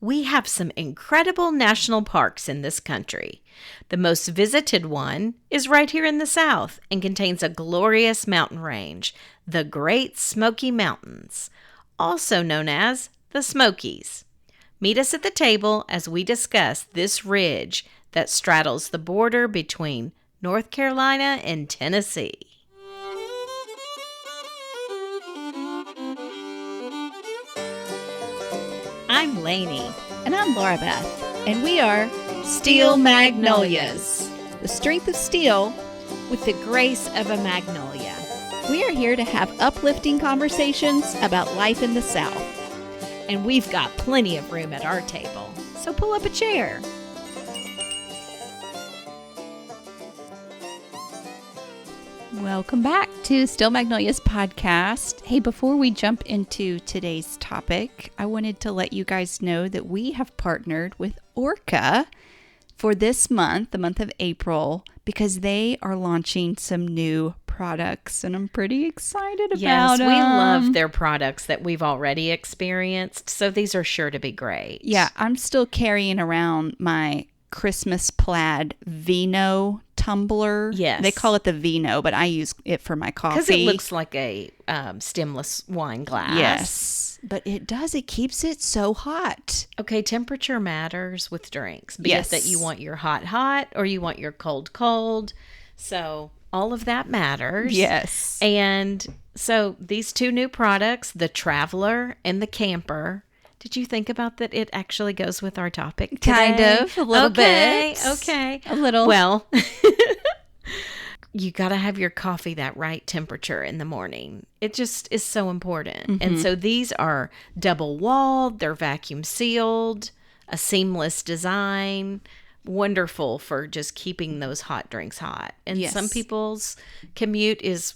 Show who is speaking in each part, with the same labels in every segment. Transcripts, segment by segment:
Speaker 1: We have some incredible national parks in this country. The most visited one is right here in the South and contains a glorious mountain range, the Great Smoky Mountains, also known as the Smokies. Meet us at the table as we discuss this ridge that straddles the border between North Carolina and Tennessee. I'm Lainey.
Speaker 2: And I'm Laura Beth. And we are Steel Magnolias. The strength of steel
Speaker 1: with the grace of a magnolia.
Speaker 2: We are here to have uplifting conversations about life in the South.
Speaker 1: And we've got plenty of room at our table, so pull up a chair.
Speaker 2: Welcome back to Steel Magnolias podcast. Hey, before we jump into today's topic, I wanted to let you guys know that we have partnered with Orca for this month, the month of April, because they are launching some new products, and I'm pretty excited about them.
Speaker 1: Yes, we love their products that we've already experienced, so these are sure to be great.
Speaker 2: Yeah, I'm still carrying around my Christmas plaid Vino tumbler.
Speaker 1: Yes.
Speaker 2: They call it the Vino, but I use it for my coffee.
Speaker 1: Because it looks like a stemless wine glass.
Speaker 2: Yes. But it keeps it so hot.
Speaker 1: Okay, temperature matters with drinks. Be it that you want your hot or you want your cold. So all of that matters.
Speaker 2: Yes.
Speaker 1: And so these two new products, the Traveler and the Camper. Did you think about that it actually goes with our topic today?
Speaker 2: Kind of, a little bit.
Speaker 1: Okay.
Speaker 2: A little.
Speaker 1: Well, you got to have your coffee that right temperature in the morning. It just is so important. Mm-hmm. And so these are double walled, they're vacuum sealed, a seamless design, wonderful for just keeping those hot drinks hot. And some people's commute is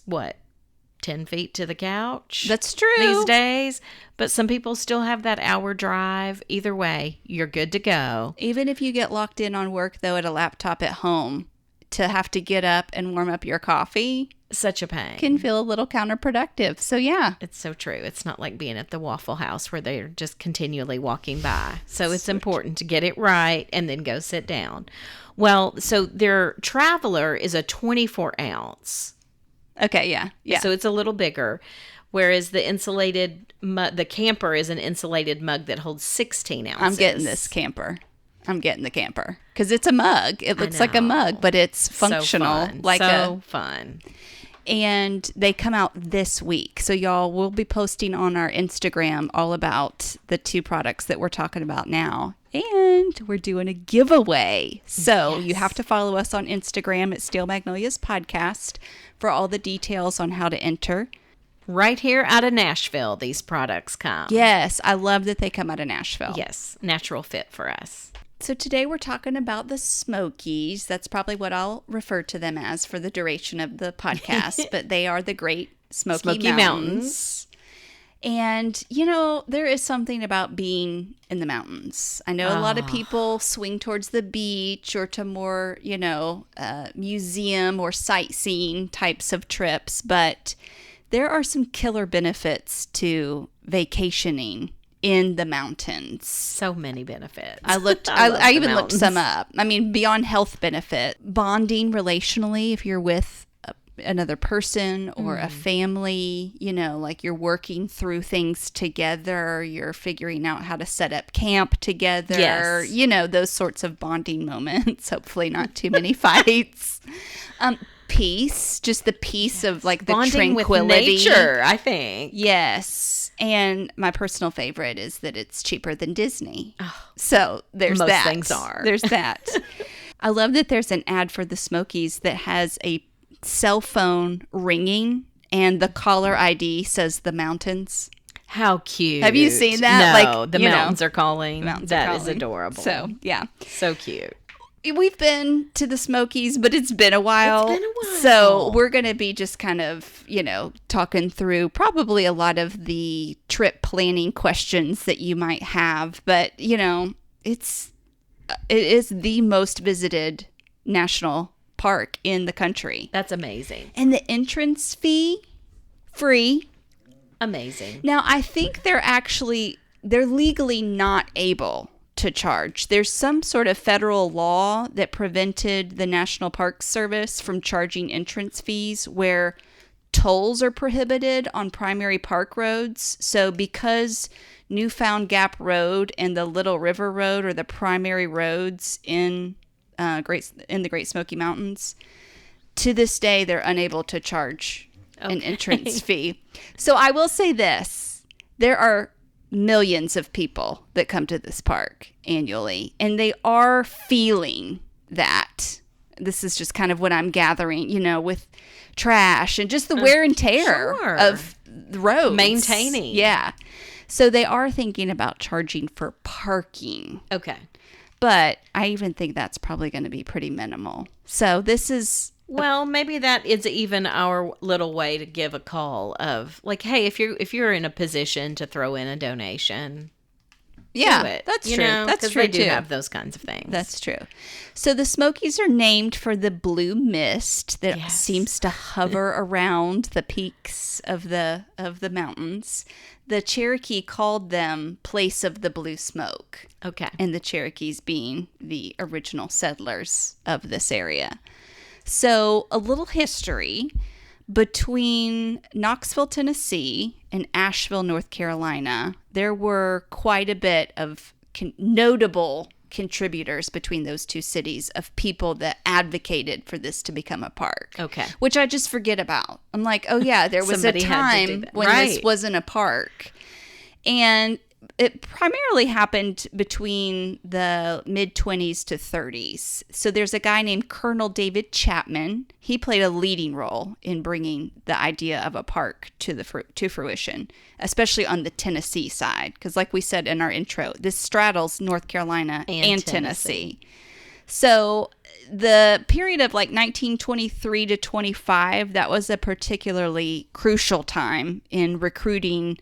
Speaker 1: 10 feet to the couch.
Speaker 2: That's true.
Speaker 1: These days. But some people still have that hour drive. Either way, you're good to go.
Speaker 2: Even if you get locked in on work, though, at a laptop at home, to have to get up and warm up your coffee.
Speaker 1: Such a pain.
Speaker 2: Can feel a little counterproductive. So, yeah.
Speaker 1: It's so true. It's not like being at the Waffle House where they're just continually walking by. So it's important to get it right and then go sit down. Well, so their Traveler is a 24 ounce.
Speaker 2: Okay, yeah.
Speaker 1: So it's a little bigger, whereas the the Camper is an insulated mug that holds 16 ounces.
Speaker 2: I'm getting this Camper. I'm getting the Camper because it's a mug. It looks like a mug, but it's functional.
Speaker 1: So fun.
Speaker 2: And they come out this week. So y'all, we'll be posting on our Instagram all about the two products that we're talking about now. And we're doing a giveaway. So you have to follow us on Instagram at Steel Magnolias Podcast for all the details on how to enter.
Speaker 1: Right here out of Nashville, these products come.
Speaker 2: Yes, I love that they come out of Nashville.
Speaker 1: Yes, natural fit for us.
Speaker 2: So today we're talking about the Smokies. That's probably what I'll refer to them as for the duration of the podcast. But they are the Great Smoky Mountains. And, there is something about being in the mountains. I know a lot of people swing towards the beach or to more, museum or sightseeing types of trips. But there are some killer benefits to vacationing in the mountains.
Speaker 1: So many benefits.
Speaker 2: I even looked some up. I mean, beyond health benefit, bonding relationally, if you're with another person or a family, like you're working through things together, you're figuring out how to set up camp together, those sorts of bonding moments. Hopefully not too many fights. Peace, just the peace of the
Speaker 1: bonding
Speaker 2: tranquility.
Speaker 1: With nature, I think.
Speaker 2: Yes. And my personal favorite is that it's cheaper than Disney. Oh, so there's
Speaker 1: most
Speaker 2: that.
Speaker 1: Most things are.
Speaker 2: There's that. I love that there's an ad for the Smokies that has a cell phone ringing and the caller ID says the mountains.
Speaker 1: How cute.
Speaker 2: Have you seen that?
Speaker 1: No, the mountains are calling. That is adorable.
Speaker 2: So, yeah.
Speaker 1: So cute.
Speaker 2: We've been to the Smokies, but it's been a while. So we're going to be just kind of, talking through probably a lot of the trip planning questions that you might have. But, it is the most visited national park in the country.
Speaker 1: That's amazing.
Speaker 2: And the entrance fee, free.
Speaker 1: Amazing.
Speaker 2: Now, I think they're legally not able to charge. There's some sort of federal law that prevented the National Park Service from charging entrance fees where tolls are prohibited on primary park roads. So because Newfound Gap Road and the Little River Road are the primary roads in the Great Smoky Mountains, to this day they're unable to charge an entrance fee. So I will say this, there are millions of people that come to this park annually, and they are feeling that. This is just kind of what I'm gathering, with trash and just the wear and tear of the roads.
Speaker 1: Maintaining.
Speaker 2: Yeah. So they are thinking about charging for parking.
Speaker 1: Okay.
Speaker 2: But I even think that's probably going to be pretty minimal. So this is...
Speaker 1: Well, maybe that is even our little way to give a call of like, hey, if you're in a position to throw in a donation,
Speaker 2: yeah,
Speaker 1: do it.
Speaker 2: That's true. That's true.
Speaker 1: They do have those kinds of things.
Speaker 2: That's true. So the Smokies are named for the blue mist that seems to hover around the peaks of the mountains. The Cherokee called them Place of the Blue Smoke.
Speaker 1: Okay.
Speaker 2: And the Cherokees being the original settlers of this area. So a little history. Between Knoxville, Tennessee and Asheville, North Carolina, there were quite a bit of notable contributors between those two cities of people that advocated for this to become a park.
Speaker 1: Okay.
Speaker 2: Which I just forget about. I'm like, oh yeah, there was a time when this wasn't a park. And it primarily happened between the mid-20s to 30s. So there's a guy named Colonel David Chapman. He played a leading role in bringing the idea of a park to fruition, especially on the Tennessee side. Because like we said in our intro, this straddles North Carolina and Tennessee. So the period of like 1923 to 25, that was a particularly crucial time in recruiting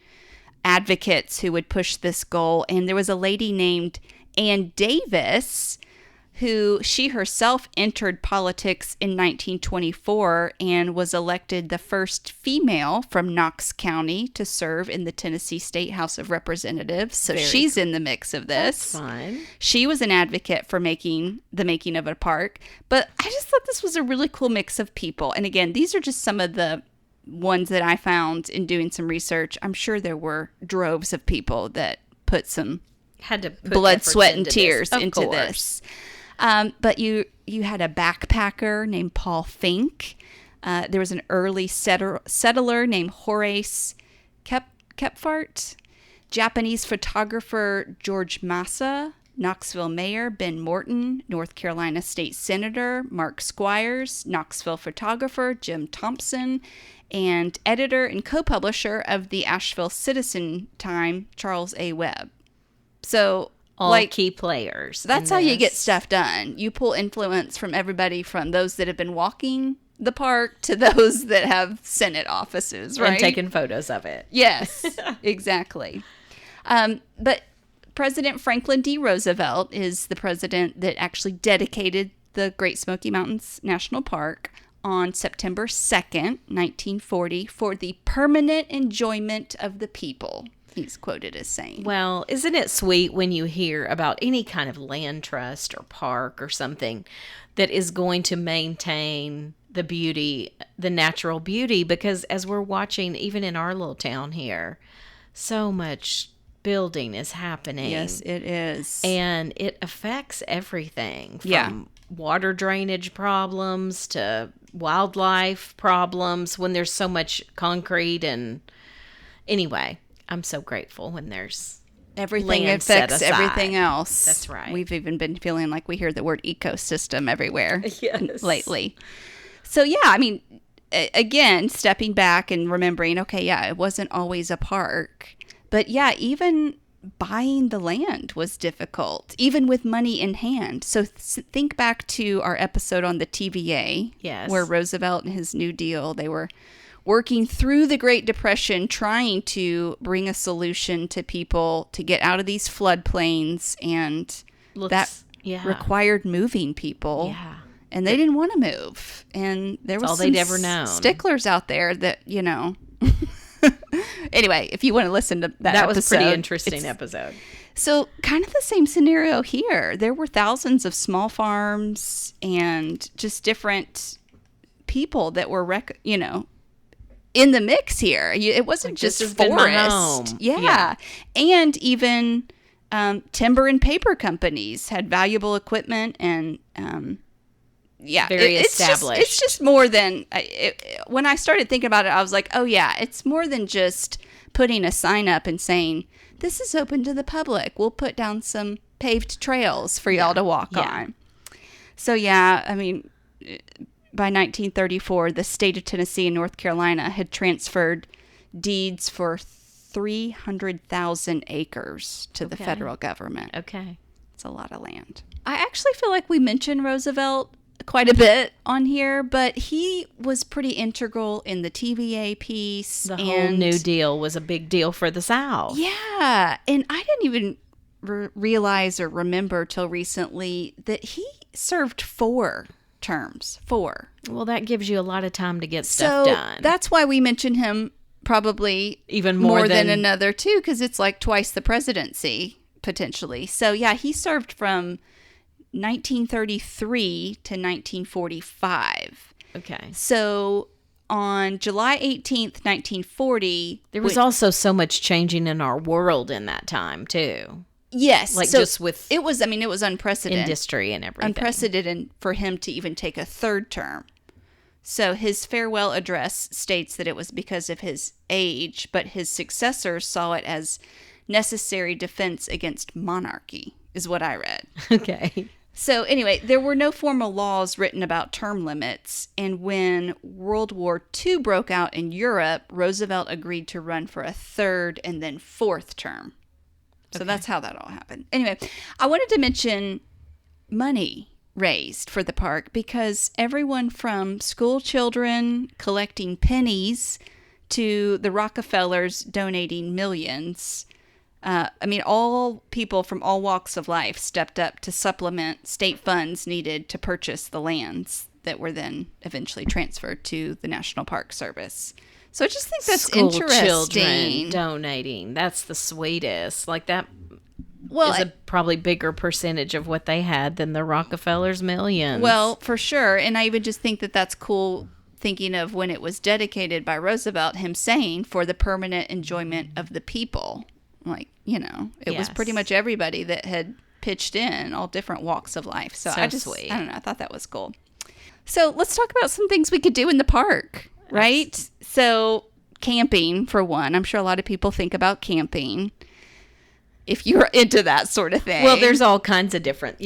Speaker 2: advocates who would push this goal. And there was a lady named Ann Davis who she herself entered politics in 1924 and was elected the first female from Knox County to serve in the Tennessee State House of Representatives. So she's in the mix of this.
Speaker 1: That's fine.
Speaker 2: She was an advocate for the making of a park. But I just thought this was a really cool mix of people. And again, these are just some of the ones that I found in doing some research. I'm sure there were droves of people that had to put blood, sweat, and tears into this. But you had a backpacker named Paul Fink. There was an early settler named Horace Kepfart. Japanese photographer George Massa. Knoxville Mayor Ben Morton, North Carolina State Senator Mark Squires, Knoxville photographer Jim Thompson, and editor and co-publisher of the Asheville Citizen Time, Charles A. Webb. So,
Speaker 1: all key players.
Speaker 2: That's how you get stuff done. You pull influence from everybody, from those that have been walking the park to those that have Senate offices, right?
Speaker 1: And taking photos of it.
Speaker 2: Yes, exactly. But President Franklin D. Roosevelt is the president that actually dedicated the Great Smoky Mountains National Park on September 2nd, 1940, for the permanent enjoyment of the people, he's quoted as saying.
Speaker 1: Well, isn't it sweet when you hear about any kind of land trust or park or something that is going to maintain the beauty, the natural beauty? Because as we're watching, even in our little town here, so much building is happening.
Speaker 2: Yes, it is.
Speaker 1: And it affects everything from water drainage problems to wildlife problems when there's so much concrete. And anyway, I'm so grateful when there's
Speaker 2: everything affects everything else.
Speaker 1: That's right.
Speaker 2: We've even been feeling like we hear the word ecosystem everywhere lately. So yeah, I mean, again, stepping back and remembering, okay, yeah, it wasn't always a park. But yeah, even buying the land was difficult, even with money in hand. So think back to our episode on the TVA, where Roosevelt and his New Deal, they were working through the Great Depression, trying to bring a solution to people to get out of these floodplains, and that required moving people. Yeah. And they didn't want to move. And there was
Speaker 1: all they'd ever known.
Speaker 2: Sticklers out there that, Anyway, if you want to listen to that
Speaker 1: was a pretty interesting episode.
Speaker 2: So kind of the same scenario here. There were thousands of small farms and just different people that were, in the mix here. It wasn't just forest. Yeah. And even timber and paper companies had valuable equipment and
Speaker 1: very established.
Speaker 2: It's just more than when I started thinking about it, I was like, oh yeah, it's more than just putting a sign up and saying, this is open to the public. We'll put down some paved trails for y'all to walk on. So yeah, I mean, by 1934, the state of Tennessee and North Carolina had transferred deeds for 300,000 acres to the federal government.
Speaker 1: Okay.
Speaker 2: It's a lot of land. I actually feel like we mentioned Roosevelt quite a bit on here, but he was pretty integral in the TVA piece.
Speaker 1: The whole New Deal was a big deal for the South.
Speaker 2: Yeah. And I didn't even realize or remember till recently that he served 4 terms. 4.
Speaker 1: Well, that gives you a lot of time to get stuff done.
Speaker 2: That's why we mention him probably
Speaker 1: even more
Speaker 2: than another too, because it's like twice the presidency potentially. So yeah, he served from 1933 to 1945.
Speaker 1: Okay.
Speaker 2: So on July 18th, 1940...
Speaker 1: There was also so much changing in our world in that time, too.
Speaker 2: Yes.
Speaker 1: Like, so just with...
Speaker 2: It was unprecedented.
Speaker 1: Industry and everything.
Speaker 2: Unprecedented for him to even take a 3rd term. So his farewell address states that it was because of his age, but his successors saw it as necessary defense against monarchy, is what I read.
Speaker 1: Okay.
Speaker 2: So anyway, there were no formal laws written about term limits, and when World War II broke out in Europe, Roosevelt agreed to run for a 3rd and then 4th term. So that's how that all happened. Anyway, I wanted to mention money raised for the park because everyone from school children collecting pennies to the Rockefellers donating millions. All people from all walks of life stepped up to supplement state funds needed to purchase the lands that were then eventually transferred to the National Park Service. So I just think that's interesting.
Speaker 1: Children donating. That's the sweetest. Like that is a probably bigger percentage of what they had than the Rockefellers' millions.
Speaker 2: Well, for sure. And I even just think that that's cool thinking of when it was dedicated by Roosevelt, him saying, for the permanent enjoyment of the people. Like, it was pretty much everybody that had pitched in, all different walks of life. So
Speaker 1: sweet.
Speaker 2: I don't know, I thought that was cool. So let's talk about some things we could do in the park, right? So camping, for one. I'm sure a lot of people think about camping if you're into that sort of thing.
Speaker 1: Well, there's all kinds of different,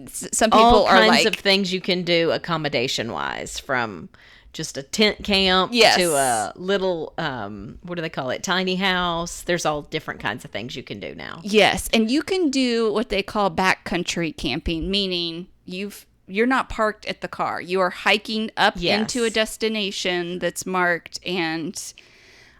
Speaker 2: some people
Speaker 1: all
Speaker 2: are
Speaker 1: kinds of things you can do accommodation-wise, from just a tent camp to a little, what do they call it, tiny house. There's all different kinds of things you can do now.
Speaker 2: Yes, and you can do what they call backcountry camping, meaning you're not parked at the car. You are hiking up into a destination that's marked, and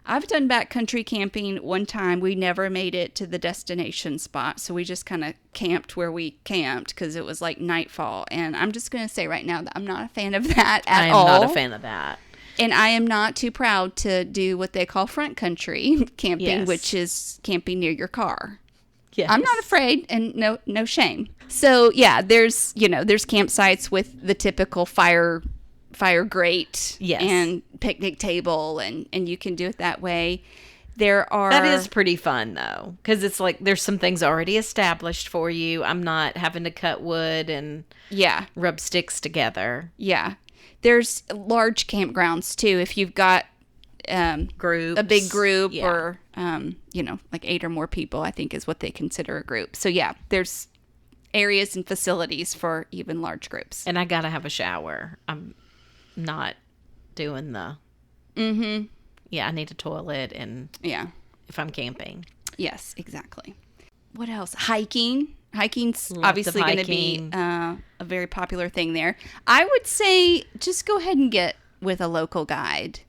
Speaker 2: I've done backcountry camping one time. We never made it to the destination spot, so we just kind of camped where we camped because it was like nightfall. And I'm just going to say right now that I'm not a fan of that at all.
Speaker 1: I am not a fan of that.
Speaker 2: And I am not too proud to do what they call front country camping, which is camping near your car. Yes. I'm not afraid, and no shame. So yeah, there's campsites with the typical fire grate and picnic table, and you can do it that way. That
Speaker 1: is pretty fun though, because it's like there's some things already established for you. I'm not having to cut wood and rub sticks together.
Speaker 2: Yeah, there's large campgrounds too if you've got
Speaker 1: groups,
Speaker 2: a big group, or like 8 or more people, I think is what they consider a group. So yeah, there's areas and facilities for even large groups.
Speaker 1: And I gotta have a shower. I'm not doing the I need a toilet, and if I'm camping.
Speaker 2: Yes, exactly. What else? Hiking's obviously going to be a very popular thing there. I would say just go ahead and get with a local guide.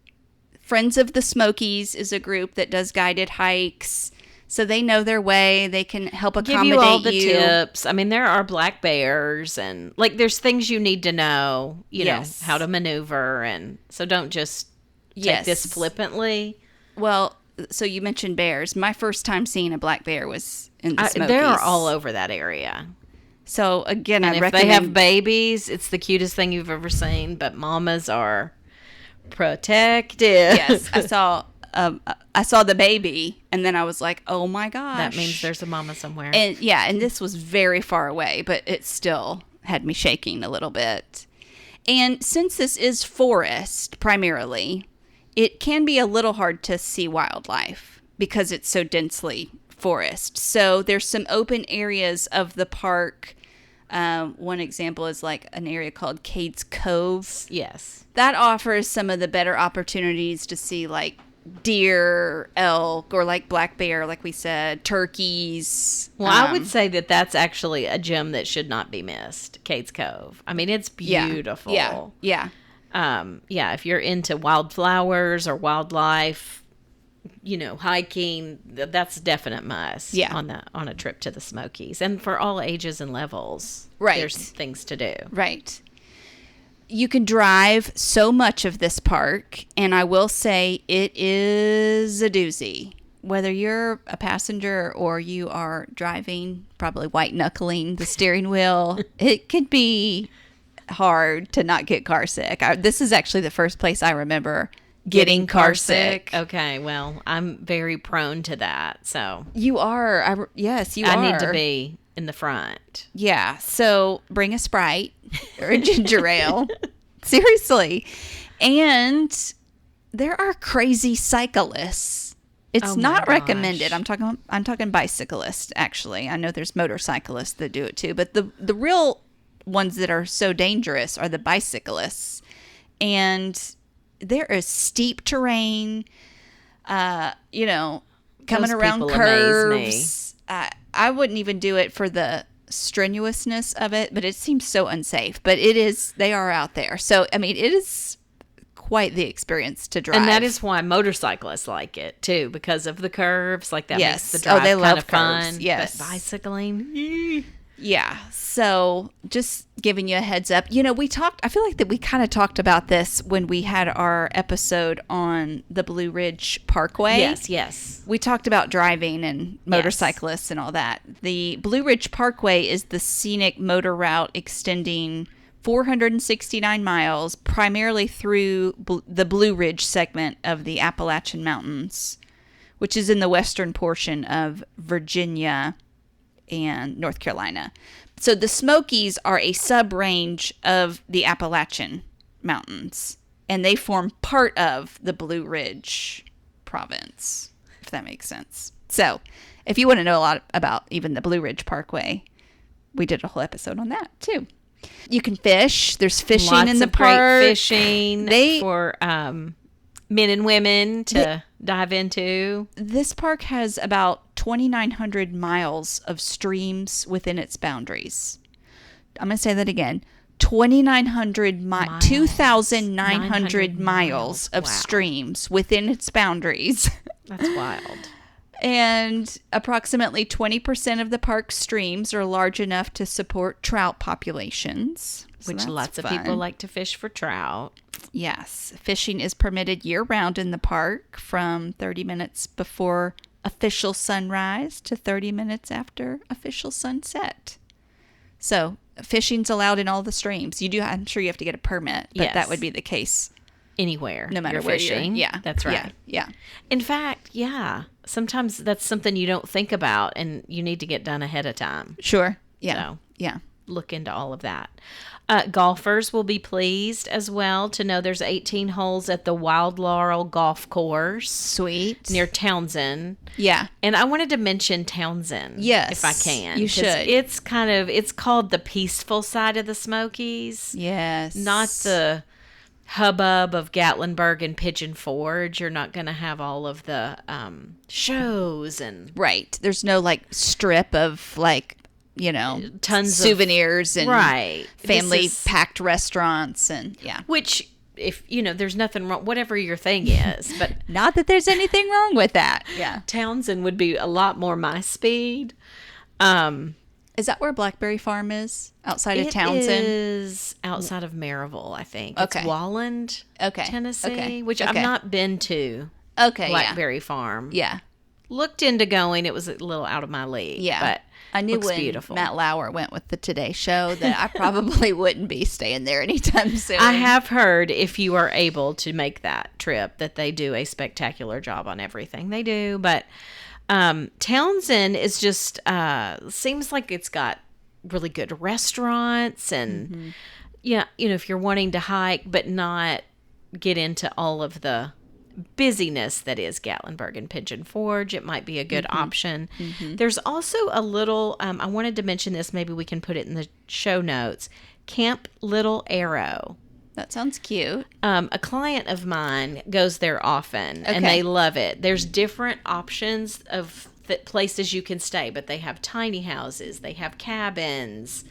Speaker 2: Friends of the Smokies is a group that does guided hikes, so they know their way. They can help accommodate you.
Speaker 1: Give you all the tips. I mean, there are black bears, and like there's things you need to know, know, how to maneuver, and so don't just take this flippantly.
Speaker 2: Well, so you mentioned bears. My first time seeing a black bear was in the Smokies.
Speaker 1: They're all over that area.
Speaker 2: So again,
Speaker 1: And
Speaker 2: I
Speaker 1: if
Speaker 2: recommend...
Speaker 1: they have babies, it's the cutest thing you've ever seen. But mamas are protected.
Speaker 2: Yes, I saw the baby, and then I was like, oh my gosh.
Speaker 1: That means there's a mama somewhere.
Speaker 2: And yeah, and this was very far away, but it still had me shaking a little bit. And since this is forest primarily, it can be a little hard to see wildlife because it's so densely forest. So there's some open areas of the park. One example is like an area called Cades Cove.
Speaker 1: Yes.
Speaker 2: That offers some of the better opportunities to see like deer, elk, or like black bear, like we said, turkeys.
Speaker 1: Well, I would say that that's actually a gem that should not be missed, Cades Cove. I mean, it's beautiful.
Speaker 2: Yeah.
Speaker 1: If you're into wildflowers or wildlife, hiking, that's a definite must on a trip to the Smokies. And for all ages and levels, there's things to do.
Speaker 2: Right. You can drive so much of this park, and I will say it is a doozy. Whether you're a passenger or you are driving, probably white-knuckling the steering wheel, it could be hard to not get car sick. This is actually the first place I remember getting car sick.
Speaker 1: Okay, well, I'm very prone to that, so.
Speaker 2: You are. Yes, you are.
Speaker 1: I need to be in the front.
Speaker 2: Yeah, so bring a Sprite or a ginger ale. Seriously. And there are crazy cyclists. It's not recommended. I'm talking bicyclists, actually. I know there's motorcyclists that do it too, but the real ones that are so dangerous are the bicyclists. And there is steep terrain, coming
Speaker 1: Those
Speaker 2: around
Speaker 1: people
Speaker 2: curves. I wouldn't even do it for the strenuousness of it, but it seems so unsafe. But they are out there. So, I mean, it is quite the experience to drive.
Speaker 1: And that is why motorcyclists like it too, because of the curves. Like that makes the drive
Speaker 2: they
Speaker 1: kind
Speaker 2: love
Speaker 1: of
Speaker 2: curves.
Speaker 1: fun.
Speaker 2: Yes.
Speaker 1: But bicycling,
Speaker 2: yeah. So just giving you a heads up. I feel like that we kind of talked about this when we had our episode on the Blue Ridge Parkway.
Speaker 1: Yes.
Speaker 2: We talked about driving and motorcyclists and all that. The Blue Ridge Parkway is the scenic motor route extending 469 miles, primarily through the Blue Ridge segment of the Appalachian Mountains, which is in the western portion of Virginia and North Carolina. So the Smokies are a sub-range of the Appalachian Mountains, and they form part of the Blue Ridge province, if that makes sense. So if you want to know a lot about even the Blue Ridge Parkway, we did a whole episode on that too. You can fish. There's fishing in the park.
Speaker 1: Great fishing for men and women to dive into.
Speaker 2: This park has about 2,900 miles of streams within its boundaries. I'm going to say that again. 2,900 miles of streams within its boundaries.
Speaker 1: That's wild.
Speaker 2: And approximately 20% of the park's streams are large enough to support trout populations.
Speaker 1: Which lots of people like to fish for trout.
Speaker 2: Yes. Fishing is permitted year-round in the park from 30 minutes before official sunrise to 30 minutes after official sunset. So fishing's allowed in all the streams. I'm sure you have to get a permit, but that would be the case
Speaker 1: anywhere.
Speaker 2: No matter
Speaker 1: you're
Speaker 2: where
Speaker 1: fishing.
Speaker 2: Yeah.
Speaker 1: That's right.
Speaker 2: Yeah.
Speaker 1: In fact, sometimes that's something you don't think about and you need to get done ahead of time.
Speaker 2: Sure. Yeah.
Speaker 1: So,
Speaker 2: yeah.
Speaker 1: Look into all of that. Golfers will be pleased as well to know there's 18 holes at the Wild Laurel Golf Course.
Speaker 2: Sweet.
Speaker 1: Near Townsend.
Speaker 2: Yeah.
Speaker 1: And I wanted to mention Townsend.
Speaker 2: Yes.
Speaker 1: If I can.
Speaker 2: You should.
Speaker 1: It's called the peaceful side of the Smokies.
Speaker 2: Yes.
Speaker 1: Not the hubbub of Gatlinburg and Pigeon Forge. You're not going to have all of the shows and...
Speaker 2: Right. There's no strip of tons
Speaker 1: souvenirs
Speaker 2: and family packed restaurants and
Speaker 1: which if there's nothing wrong whatever your thing is, but
Speaker 2: not that there's anything wrong with that.
Speaker 1: Townsend would be a lot more my speed.
Speaker 2: Is that where Blackberry Farm is outside of Townsend?
Speaker 1: It is outside of Maryville, I think.
Speaker 2: Okay.
Speaker 1: It's Walland, Tennessee, which I've not been to
Speaker 2: Okay,
Speaker 1: Blackberry Farm.
Speaker 2: Yeah.
Speaker 1: Looked into going. It was a little out of my league.
Speaker 2: Yeah.
Speaker 1: But
Speaker 2: I knew
Speaker 1: looks
Speaker 2: when
Speaker 1: beautiful.
Speaker 2: Matt Lauer went with the Today Show that I probably wouldn't be staying there anytime soon.
Speaker 1: I have heard if you are able to make that trip that they do a spectacular job on everything they do. But Townsend is just seems like it's got really good restaurants and if you're wanting to hike but not get into all of the busyness that is Gatlinburg and Pigeon Forge, it might be a good option. There's also a little I wanted to mention this, maybe we can put it in the show notes, Camp Little Arrow.
Speaker 2: That sounds cute.
Speaker 1: A client of mine goes there often, and they love it. There's different options of places you can stay, but they have tiny houses, they have cabins.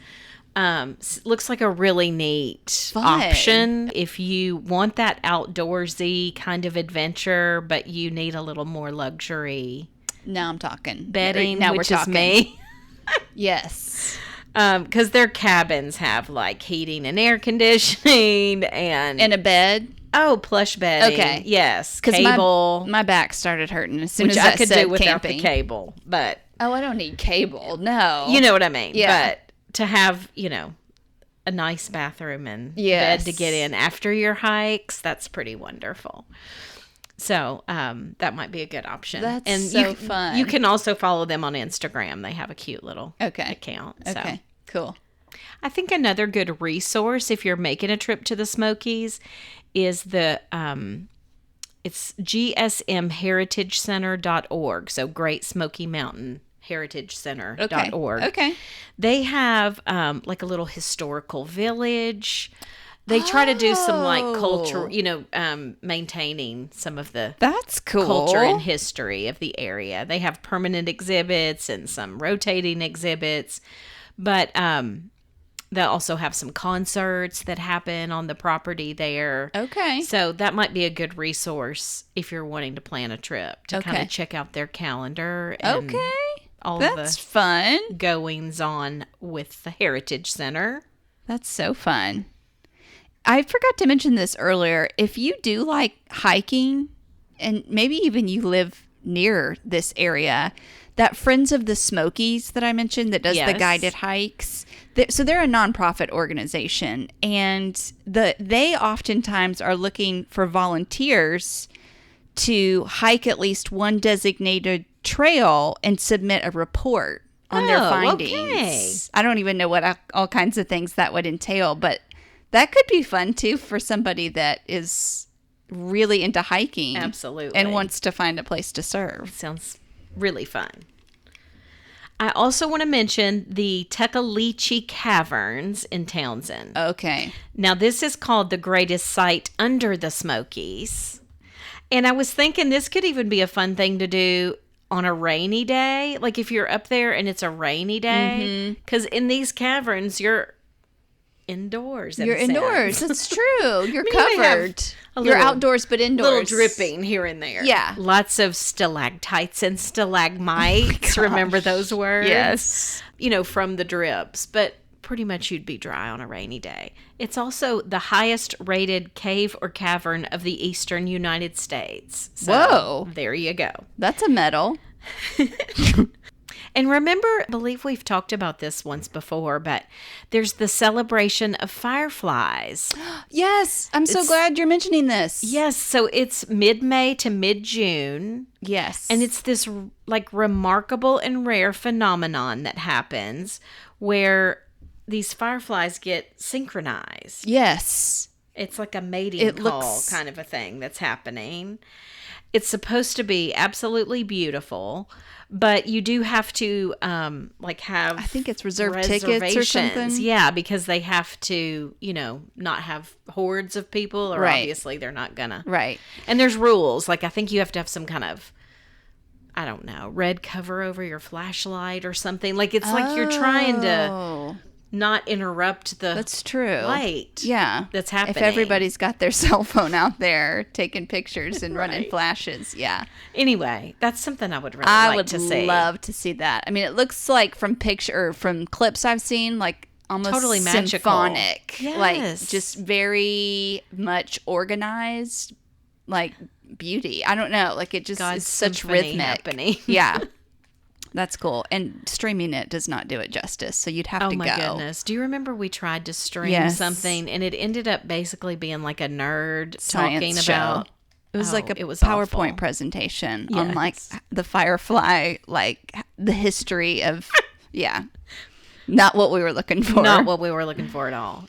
Speaker 1: Looks like a really neat option if you want that outdoorsy kind of adventure, but you need a little more luxury.
Speaker 2: Now I'm talking.
Speaker 1: Bedding,
Speaker 2: now
Speaker 1: which
Speaker 2: we're
Speaker 1: is
Speaker 2: talking.
Speaker 1: me.
Speaker 2: Yes.
Speaker 1: Because their cabins have like heating and air conditioning and
Speaker 2: a bed.
Speaker 1: Oh, plush bedding.
Speaker 2: Okay.
Speaker 1: Yes. Cable.
Speaker 2: My back started hurting as soon
Speaker 1: which
Speaker 2: as
Speaker 1: I could
Speaker 2: said
Speaker 1: do without
Speaker 2: camping.
Speaker 1: the cable, but
Speaker 2: Oh, I don't need cable. No.
Speaker 1: you know what I mean.
Speaker 2: Yeah.
Speaker 1: But to have, a nice bathroom and bed to get in after your hikes, that's pretty wonderful. So that might be a good option.
Speaker 2: That's fun.
Speaker 1: You can also follow them on Instagram. They have a cute little account. So.
Speaker 2: Okay, cool.
Speaker 1: I think another good resource if you're making a trip to the Smokies is the it's gsmheritagecenter.org. So Great Smoky Mountain heritagecenter.org.
Speaker 2: Okay.
Speaker 1: They have like a little historical village. They try to do some like culture, maintaining some of the
Speaker 2: That's cool.
Speaker 1: culture and history of the area. They have permanent exhibits and some rotating exhibits, but they'll also have some concerts that happen on the property there.
Speaker 2: Okay.
Speaker 1: So that might be a good resource if you're wanting to plan a trip to kind of check out their calendar and all
Speaker 2: That's
Speaker 1: the
Speaker 2: fun.
Speaker 1: goings on with the Heritage Center.
Speaker 2: That's so fun. I forgot to mention this earlier. If you do like hiking, and maybe even you live near this area, that Friends of the Smokies that I mentioned that does the guided hikes. So they're a nonprofit organization, and they oftentimes are looking for volunteers to hike at least one designated trail and submit a report on their findings.
Speaker 1: Okay.
Speaker 2: I don't even know what all kinds of things that would entail, but that could be fun too for somebody that is really into hiking.
Speaker 1: Absolutely.
Speaker 2: And wants to find a place to serve.
Speaker 1: Sounds really fun. I also want to mention the Teca Lychee Caverns in Townsend.
Speaker 2: Okay.
Speaker 1: Now, this is called the greatest site under the Smokies. And I was thinking this could even be a fun thing to do on a rainy day. Like if you're up there and it's a rainy day. Because in these caverns, you're indoors.
Speaker 2: You're indoors. That's true. You're
Speaker 1: may
Speaker 2: covered.
Speaker 1: have
Speaker 2: You're outdoors, but indoors.
Speaker 1: Little dripping here and there.
Speaker 2: Yeah.
Speaker 1: Lots of stalactites and stalagmites. Remember those words?
Speaker 2: Yes.
Speaker 1: From the drips. But pretty much you'd be dry on a rainy day. It's also the highest rated cave or cavern of the eastern United States. So,
Speaker 2: whoa.
Speaker 1: There you go.
Speaker 2: That's a medal.
Speaker 1: And remember, I believe we've talked about this once before, but there's the Celebration of Fireflies.
Speaker 2: Yes. I'm so glad you're mentioning this.
Speaker 1: Yes. So it's mid-May to mid-June.
Speaker 2: Yes.
Speaker 1: And it's this like remarkable and rare phenomenon that happens where these fireflies get synchronized.
Speaker 2: Yes.
Speaker 1: It's like a mating call kind of a thing that's happening. It's supposed to be absolutely beautiful, but you do have to have
Speaker 2: I think it's reserved tickets or something.
Speaker 1: Yeah, because they have to, not have hordes of people, or obviously they're not gonna.
Speaker 2: Right.
Speaker 1: And there's rules. Like I think you have to have some kind of, I don't know, red cover over your flashlight or something. Like it's like you're trying to not interrupt the
Speaker 2: That's true.
Speaker 1: light.
Speaker 2: Yeah.
Speaker 1: That's happening.
Speaker 2: If everybody's got their cell phone out there taking pictures and running flashes. Yeah.
Speaker 1: Anyway, that's something I would really like to see.
Speaker 2: I would love to see that. I mean, it looks like from clips I've seen, like almost
Speaker 1: totally magical.
Speaker 2: Symphonic.
Speaker 1: Yes.
Speaker 2: Like just very much organized. Like beauty. I don't know. Like, it just
Speaker 1: God's
Speaker 2: is such
Speaker 1: symphony
Speaker 2: rhythmic.
Speaker 1: happening.
Speaker 2: Yeah. That's cool. And streaming it does not do it justice. So you'd have to go.
Speaker 1: Oh my goodness. Do you remember we tried to stream something and it ended up basically being like a nerd talking about...
Speaker 2: It was like a PowerPoint
Speaker 1: awful.
Speaker 2: presentation on like the Firefly, like the history of, not what we were looking for.
Speaker 1: Not what we were looking for at all.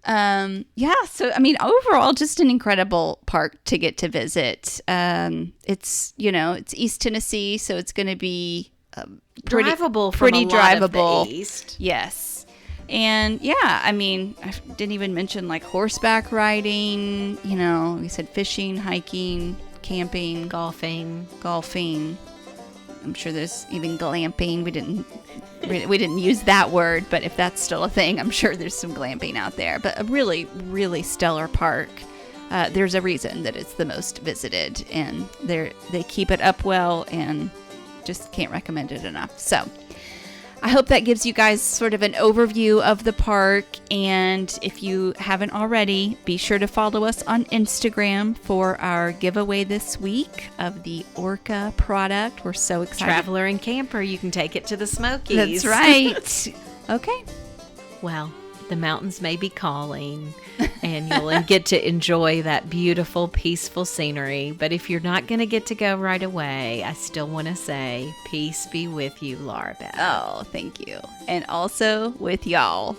Speaker 2: So I mean, overall, just an incredible park to get to visit. It's it's East Tennessee, so it's going to be
Speaker 1: drivable from
Speaker 2: pretty
Speaker 1: a lot
Speaker 2: drivable.
Speaker 1: Of the east.
Speaker 2: Yes, and I mean, I didn't even mention like horseback riding. We said fishing, hiking, camping,
Speaker 1: Golfing.
Speaker 2: I'm sure there's even glamping. We didn't use that word, but if that's still a thing, I'm sure there's some glamping out there. But a really, really stellar park. There's a reason that it's the most visited, and they keep it up well, and just can't recommend it enough. So I hope that gives you guys sort of an overview of the park. And if you haven't already, be sure to follow us on Instagram for our giveaway this week of the Orca product. We're so excited.
Speaker 1: Traveler and camper, you can take it to the Smokies.
Speaker 2: That's right. Okay.
Speaker 1: Well, the mountains may be calling and you'll get to enjoy that beautiful, peaceful scenery. But if you're not going to get to go right away, I still want to say, peace be with you, Laura Beth.
Speaker 2: Oh, thank you. And also with y'all.